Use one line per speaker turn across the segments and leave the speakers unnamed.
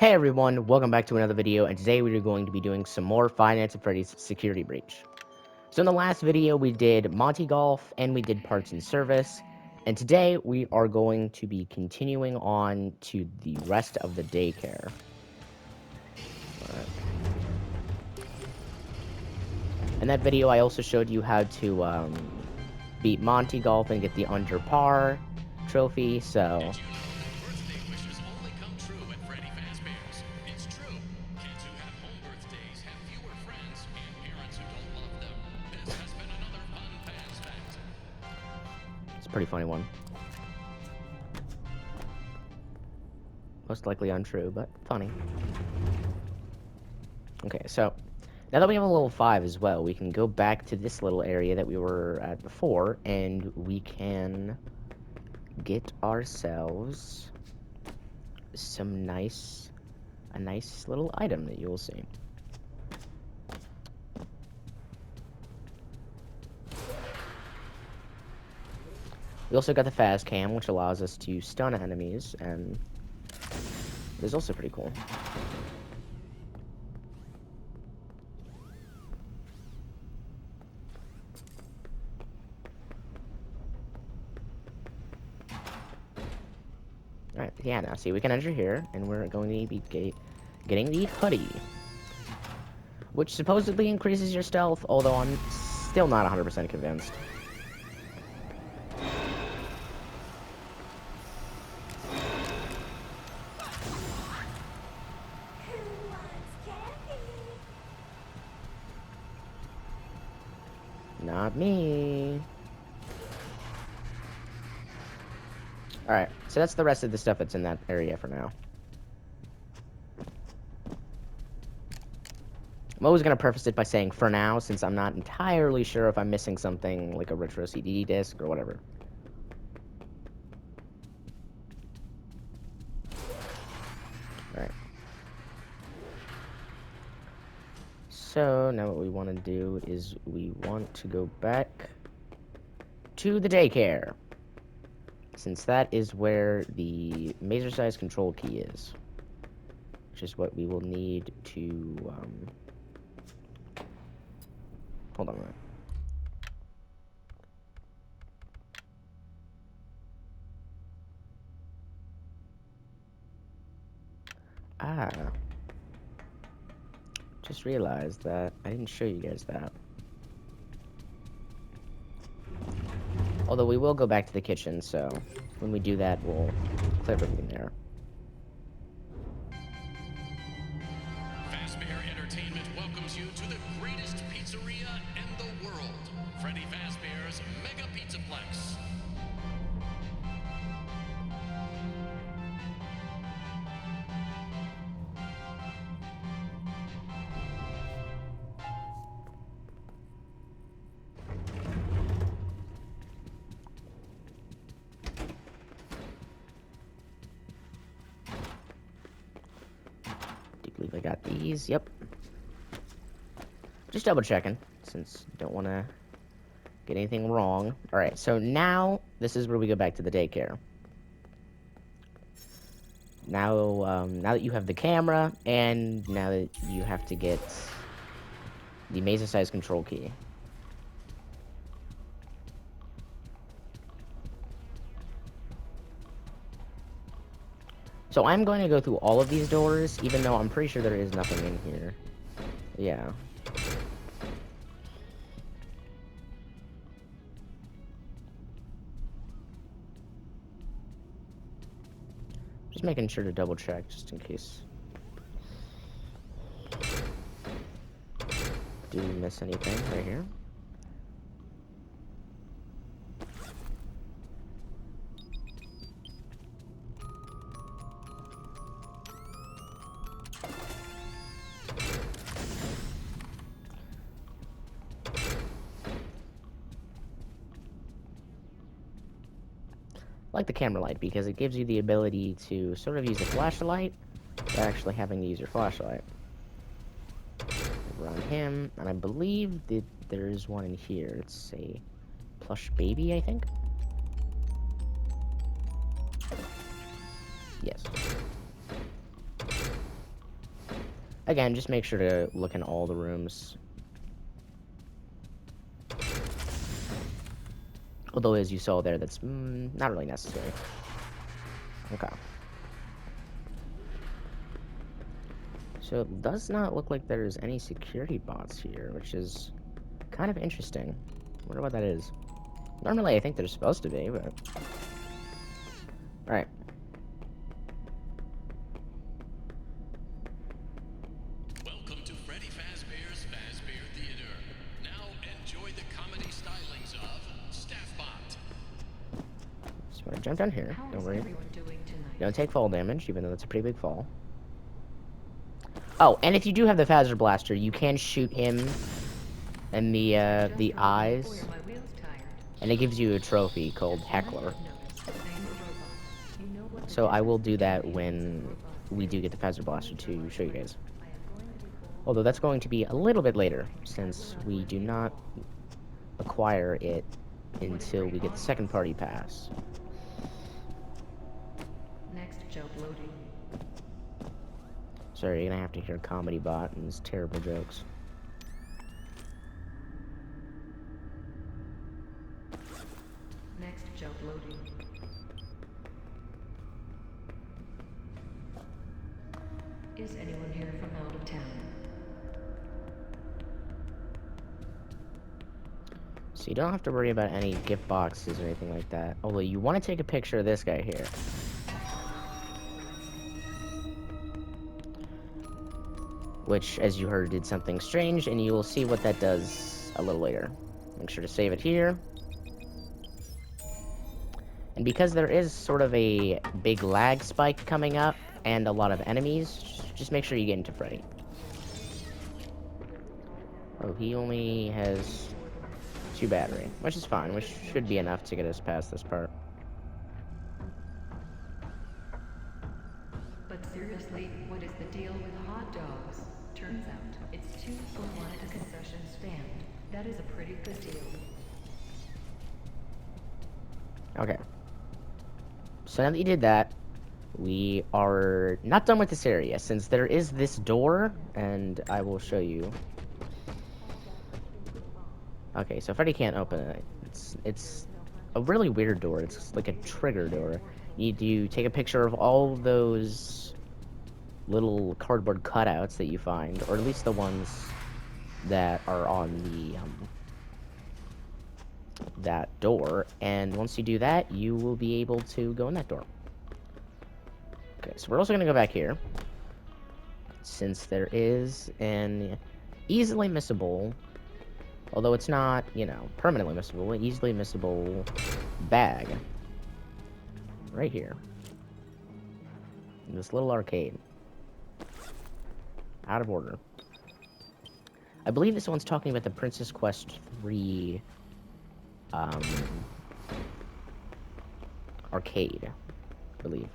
Hey everyone, welcome back to another video, and today we are going to be doing some more Five Nights at Freddy's Security Breach. So in the last video we did Monty Golf, and we did Parts and Service, and today we are going to be continuing on to the rest of the daycare. In that video I also showed you how to beat Monty Golf and get the under par trophy, so... Pretty funny one. Most likely untrue, but funny. Okay, so now that we have a level 5 as well, we can go back to this little area that we were at before, and we can get ourselves some a nice little item that you'll see. We also got the fast cam, which allows us to stun enemies, and it's also pretty cool. Alright, yeah, now see, we can enter here, and we're going to be getting the hoodie, which supposedly increases your stealth, although I'm still not 100% convinced. Not me. Alright, so that's the rest of the stuff that's in that area for now. I'm always going to preface it by saying for now, since I'm not entirely sure if I'm missing something like a retro CD disc or whatever. Alright. So, now what we want to do is we want to go back to the daycare, since that is where the mazer-sized control key is, which is what we will need to, hold on a minute. Just realized that I didn't show you guys that. Although we will go back to the kitchen, so when we do that, we'll clear everything there.
Fazbear Entertainment welcomes you to the greatest pizzeria in the world, Freddy Fazbear's Mega Pizzaplex.
Do you believe I got these? Yep. Just double checking, since don't want to get anything wrong. Alright, so now this is where we go back to the daycare. Now, now that you have the camera, and now that you have to get the mazer-sized control key. So I'm going to go through all of these doors, even though I'm pretty sure there is nothing in here. Yeah. Just making sure to double check, just in case. Do we miss anything right here? I like the camera light because it gives you the ability to sort of use a flashlight without actually having to use your flashlight. Over on him, and I believe that there is one in here. It's a plush baby, I think. Yes. Again, just make sure to look in all the rooms. Although, as you saw there, that's not really necessary. Okay. So it does not look like there's any security bots here, which is kind of interesting. Wonder what that is. Normally, I think they're supposed to be, but... Alright.
Welcome to Freddy Fazbear's Fazbear Theater. Now enjoy the comedy stylings of Staffbot.
Just want to jump down here.
How
Don't
is
worry.
everyone doing tonight?
Don't take fall damage, even though that's a pretty big fall. Oh, and if you do have the Phaser Blaster, you can shoot him in the eyes,
My wheel's tired.
and it gives you a trophy called Heckler.
Notice, I am a robot. You know what the
So I will do that
difference
when
between
we do get the Phaser Blaster to show you guys.
I am going to be cold.
Although that's going to be a little bit later, since we do not acquire it until we get the second party pass.
Next joke loading.
Sorry, you're gonna have to hear Comedy Bot and his terrible jokes.
Next joke loading. Is anyone here from out of town?
So you don't have to worry about any gift boxes or anything like that. Although you want to take a picture of this guy here. Which, as you heard, did something strange, and you will see what that does a little later. Make sure to save it here. And because there is sort of a big lag spike coming up, and a lot of enemies, just make sure you get into Freddy. Oh, he only has 2 battery, which is fine, which should be enough to get us past this part.
But seriously, what is the deal with hot dogs? Turns out, it's 2 for 1 at a concession stand. That is a pretty good deal.
Okay. So now that you did that, we are not done with this area, since there is this door, and I will show you. Okay, so Freddy can't open it. It's a really weird door. It's like a trigger door. You need to take a picture of all those little cardboard cutouts that you find, or at least the ones that are on the that door, and once you do that, you will be able to go in that door. Okay, so we're also gonna go back here, since there is an easily missable, although it's not, you know, permanently missable, easily missable bag right here in this little arcade. Out of order. I believe this one's talking about the Princess Quest 3 arcade, I believe.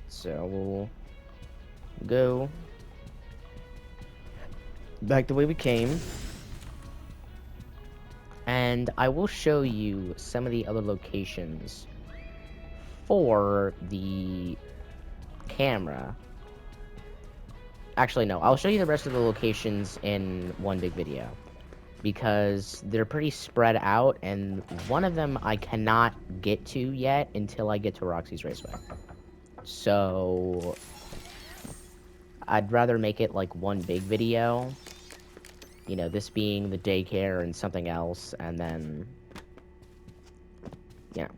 So we'll go back the way we came, and I will show you some of the other locations for the camera. Actually, no, I'll show you the rest of the locations in one big video, because they're pretty spread out, and one of them I cannot get to yet until I get to Roxy's Raceway. So I'd rather make it like one big video, you know, this being the daycare and something else, and then, you know.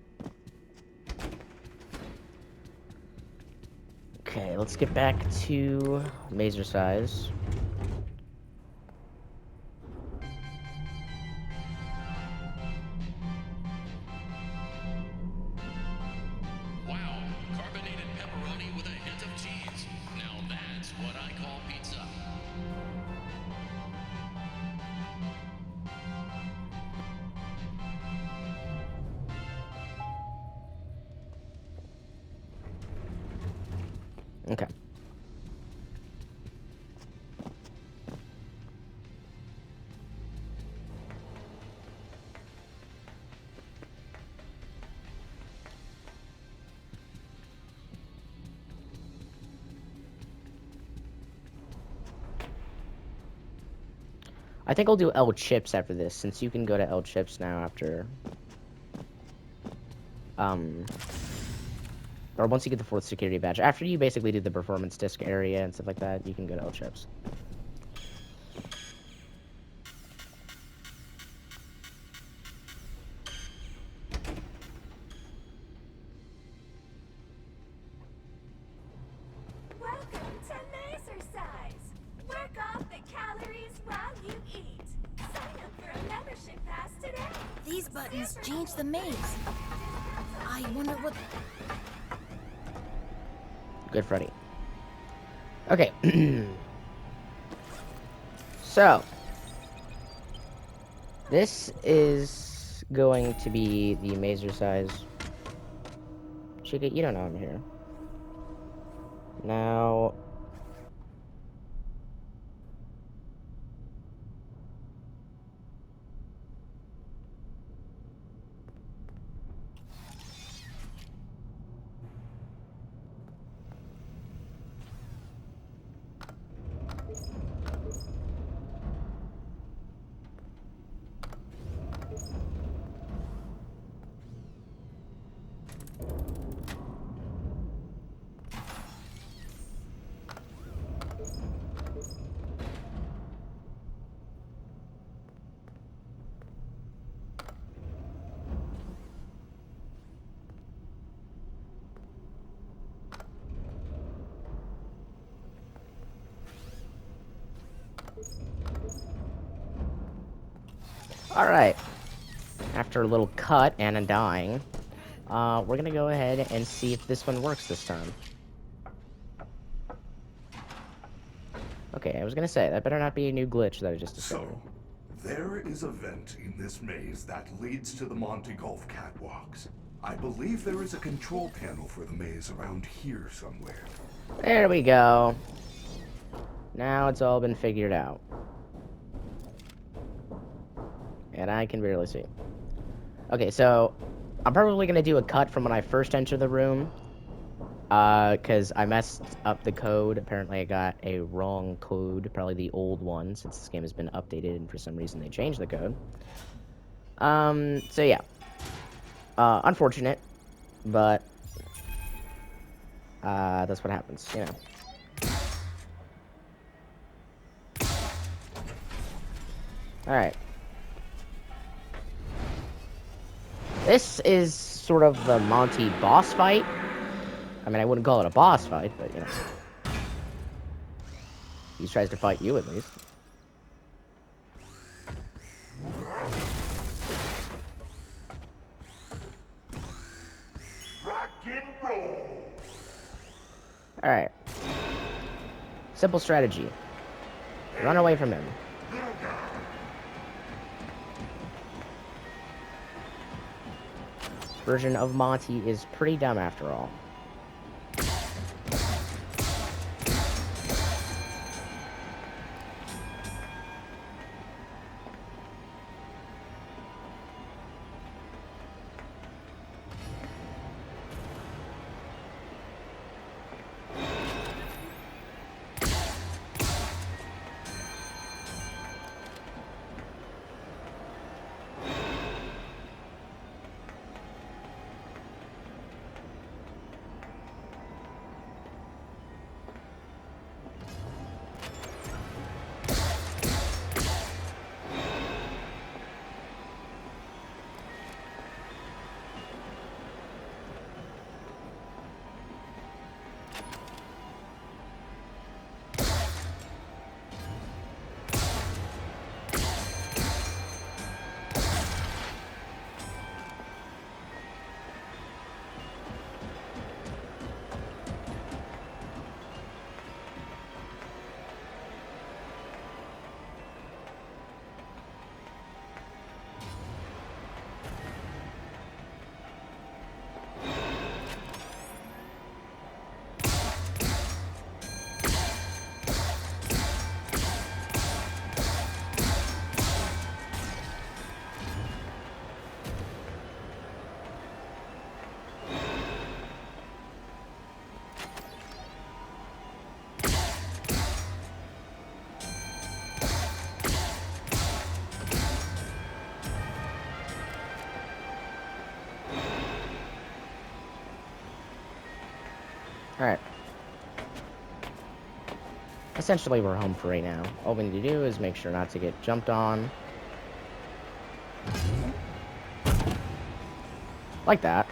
Okay, let's get back to Mazer Size.
Wow, carbonated pepperoni with a hint of cheese. Now that's what I call pizza.
Okay. I think I'll do L Chips after this, since you can go to L Chips now after... Or once you get the 4th security badge. After you basically do the performance disc area and stuff like that, you can go to L Chips.
Welcome to Lasercise. Work off the calories while you eat. Sign up for a membership pass today.
These buttons change the maze. I wonder what...
Good, Freddy. Okay. So. This is going to be the Mazer size. Chica, you don't know I'm here. Now... Alright. After a little cut and a dying, we're gonna go ahead and see if this one works this time. Okay, I was gonna say, that better not be a new glitch that I just discovered.
So, there is a vent in this maze that leads to the Monty Golf catwalks. I believe there is a control panel for the maze around here somewhere.
There we go. Now it's all been figured out. And I can barely see. Okay, so I'm probably going to do a cut from when I first entered the room. Because I messed up the code. Apparently I got a wrong code. Probably the old one, since this game has been updated and for some reason they changed the code. So yeah. Unfortunate. But that's what happens, you know. Alright. This is sort of the Monty boss fight. I mean, I wouldn't call it a boss fight, but, you know. He tries to fight you, at least. Alright. Simple strategy. Run away from him. This version of Monty is pretty dumb after all. Alright. Essentially, we're home for right now. All we need to do is make sure not to get jumped on. Like that.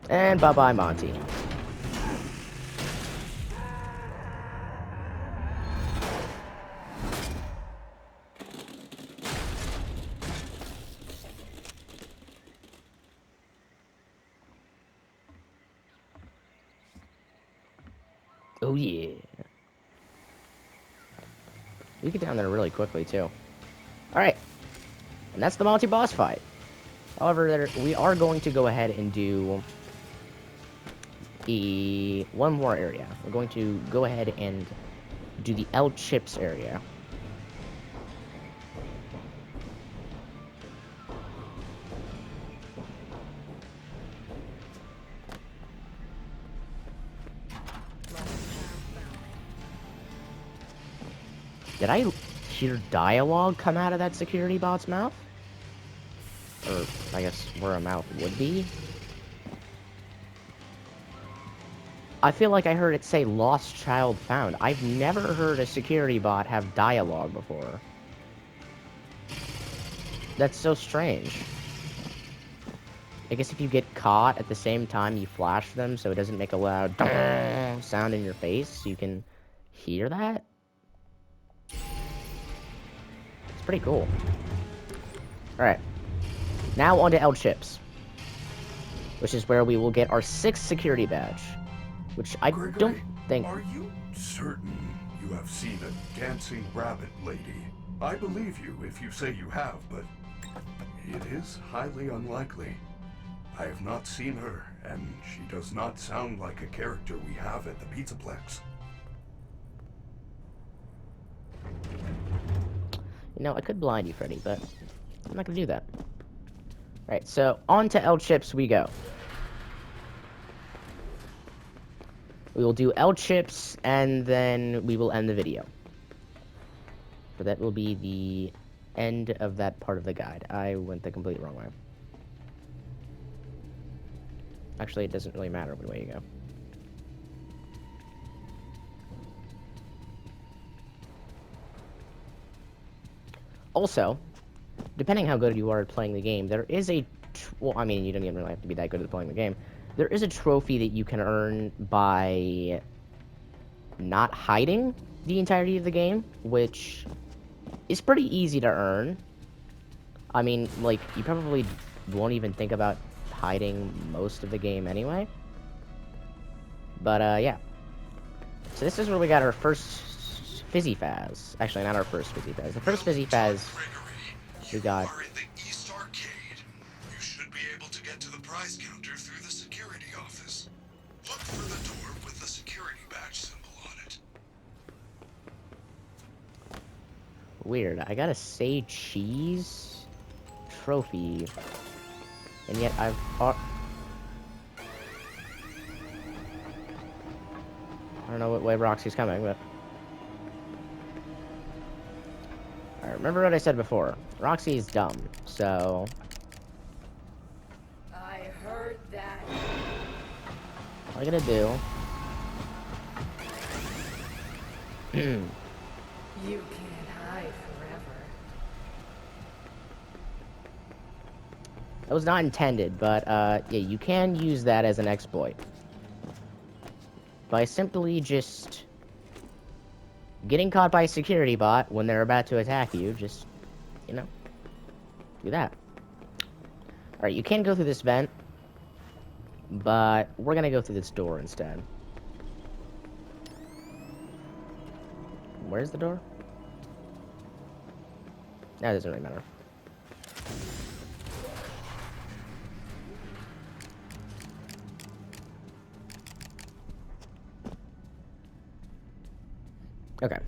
And bye-bye, Monty. Oh yeah. We get down there really quickly too. Alright. And that's the Monty boss fight. However, we are going to go ahead and do one more area. We're going to go ahead and do the L Chips area. Did I hear dialogue come out of that security bot's mouth? Or, I guess, where a mouth would be? I feel like I heard it say, "Lost child found." I've never heard a security bot have dialogue before. That's so strange. I guess if you get caught at the same time you flash them so it doesn't make a loud sound in your face, you can hear that? It's pretty cool. Alright. Now on to L Chips. Which is where we will get our 6th security badge. Which I
Gregory,
don't think...
Are you certain you have seen a dancing rabbit lady? I believe you if you say you have, but it is highly unlikely. I have not seen her, and she does not sound like a character we have at the Pizzaplex.
You know, I could blind you, Freddy, but I'm not gonna do that. Alright, so on to L Chips we go. We will do L Chips, and then we will end the video. So that will be the end of that part of the guide. I went the complete wrong way. Actually, it doesn't really matter which way you go. Also, depending how good you are at playing the game, there is a... well, I mean, you don't even really have to be that good at playing the game. There is a trophy that you can earn by not hiding the entirety of the game, which is pretty easy to earn. I mean, like, you probably won't even think about hiding most of the game anyway. But, yeah. So this is where we got our first Fizzy Faz. Actually, not our first Fizzy Faz. The first Fizzy Faz we got...
You are in the East Arcade. You should be able to get to the prize counter through the security office. Look for the door with the security badge symbol on it.
Weird. I got a Say Cheese trophy. And yet I've... I don't know what way Roxy's coming, but... Alright, remember what I said before. Roxy is dumb, so...
I heard that.
All I gotta do...
You can't hide forever.
That was not intended, but, yeah, you can use that as an exploit. By simply just... getting caught by a security bot when they're about to attack you, just, you know, do that. Alright, you can go through this vent, but we're gonna go through this door instead. Where's the door? That doesn't really matter. Okay.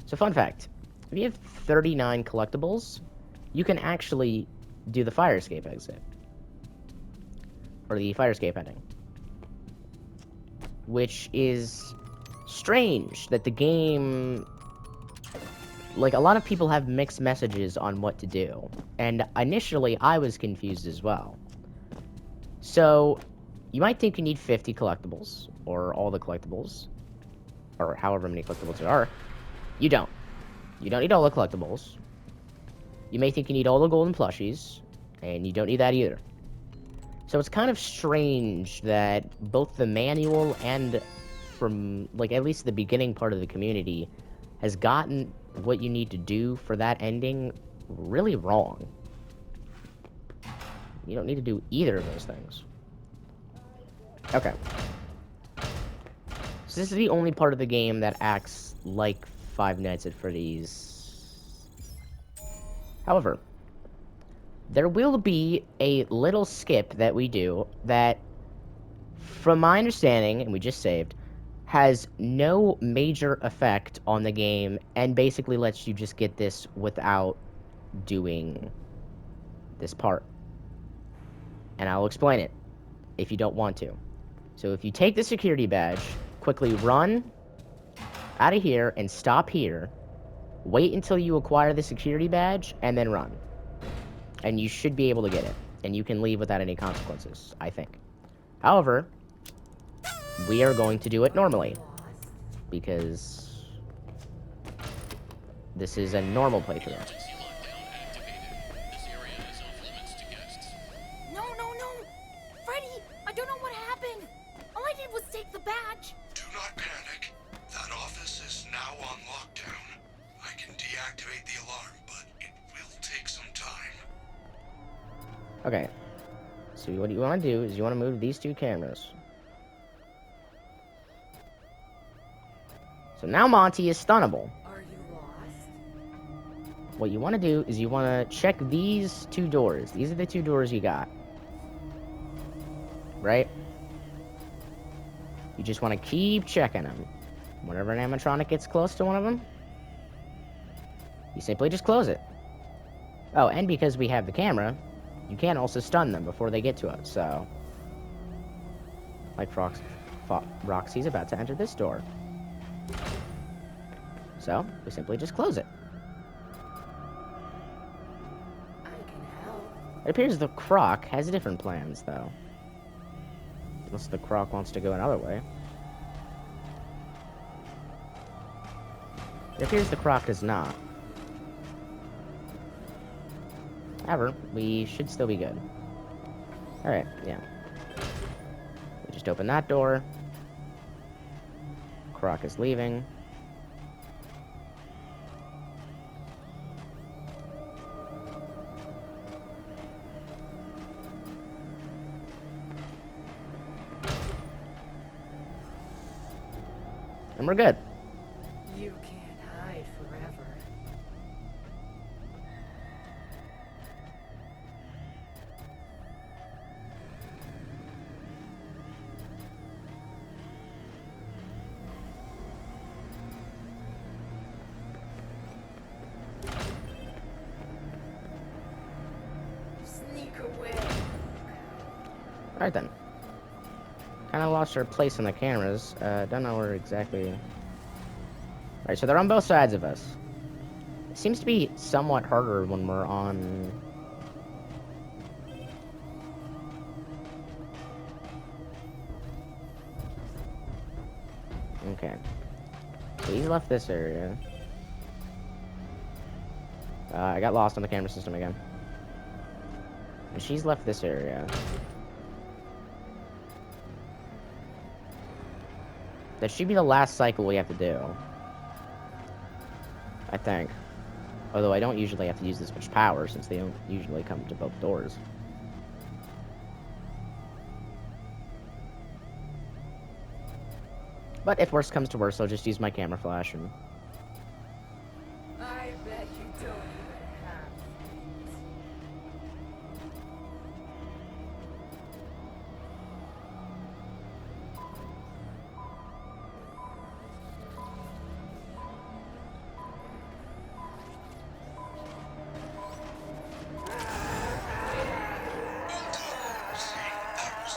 So fun fact, if you have 39 collectibles, you can actually do the fire escape exit. or the fire escape ending. Which is strange that the game, like, a lot of people have mixed messages on what to do. And initially, I was confused as well. So, you might think you need 50 collectibles, or all the collectibles, or however many collectibles there are. You don't. You don't need all the collectibles. You may think you need all the golden plushies, and you don't need that either. So it's kind of strange that both the manual and from, like, at least the beginning part of the community has gotten what you need to do for that ending really wrong. You don't need to do either of those things. Okay. So this is the only part of the game that acts like Five Nights at Freddy's. However, there will be a little skip that we do that, from my understanding, and we just saved, has no major effect on the game and basically lets you just get this without doing this part. And I'll explain it if you don't want to. So if you take the security badge, quickly run out of here and stop here, wait until you acquire the security badge, and then run. And you should be able to get it. And you can leave without any consequences, I think. However, we are going to do it normally. Because this is a normal playthrough.
Emergency lockdown activated. This area is off limits to guests.
No, no, no! Freddy, I don't know what happened. All I did was take the badge.
Do not panic. That office is now on lockdown. I can deactivate the alarm, but it will take some time.
Okay. So what you want to do is you want to move these two cameras. So now Monty is stunnable.
Are you lost?
What you want to do is you want to check these two doors. These are the two doors you got. Right? You just want to keep checking them. Whenever an animatronic gets close to one of them, you simply just close it. Oh, and because we have the camera, you can also stun them before they get to us, so... Like Roxy's about to enter this door. So, we simply just close it.
I can help.
It appears the Croc has different plans, though. Unless the Croc wants to go another way. It appears the Croc does not. However, we should still be good. Alright, yeah. We just open that door. Croc is leaving. And we're good.
You can't hide forever. Sneak away.
Alright then. Kind of lost our place on the cameras. Don't know where exactly... Alright, so they're on both sides of us. It seems to be somewhat harder when we're on... Okay. So he's left this area. I got lost on the camera system again. And she's left this area. That should be the last cycle we have to do. I think. Although I don't usually have to use this much power, since they don't usually come to both doors. But if worst comes to worst, I'll just use my camera flash and...
I bet you don't even have
See, that was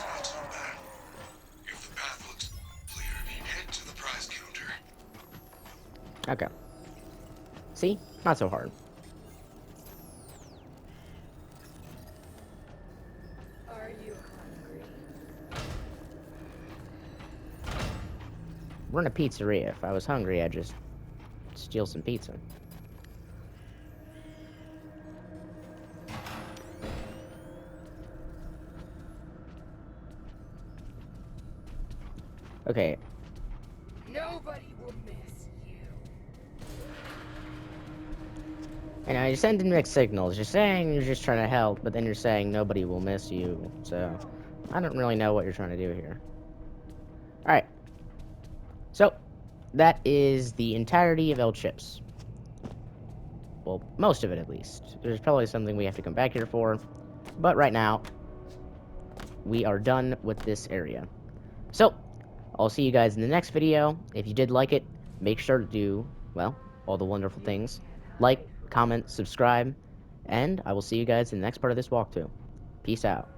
Okay. See? Not so hard.
Are you hungry?
We're in a pizzeria. If I was hungry, I'd just steal some pizza. Okay.
Nobody will miss you.
And now you're sending mixed signals. You're saying you're just trying to help, but then you're saying nobody will miss you. So, I don't really know what you're trying to do here. Alright. So, that is the entirety of El Chips. Well, most of it at least. There's probably something we have to come back here for. But right now, we are done with this area. So, I'll see you guys in the next video. If you did like it, make sure to do, well, all the wonderful things. Like, comment, subscribe, and I will see you guys in the next part of this walkthrough. Peace out.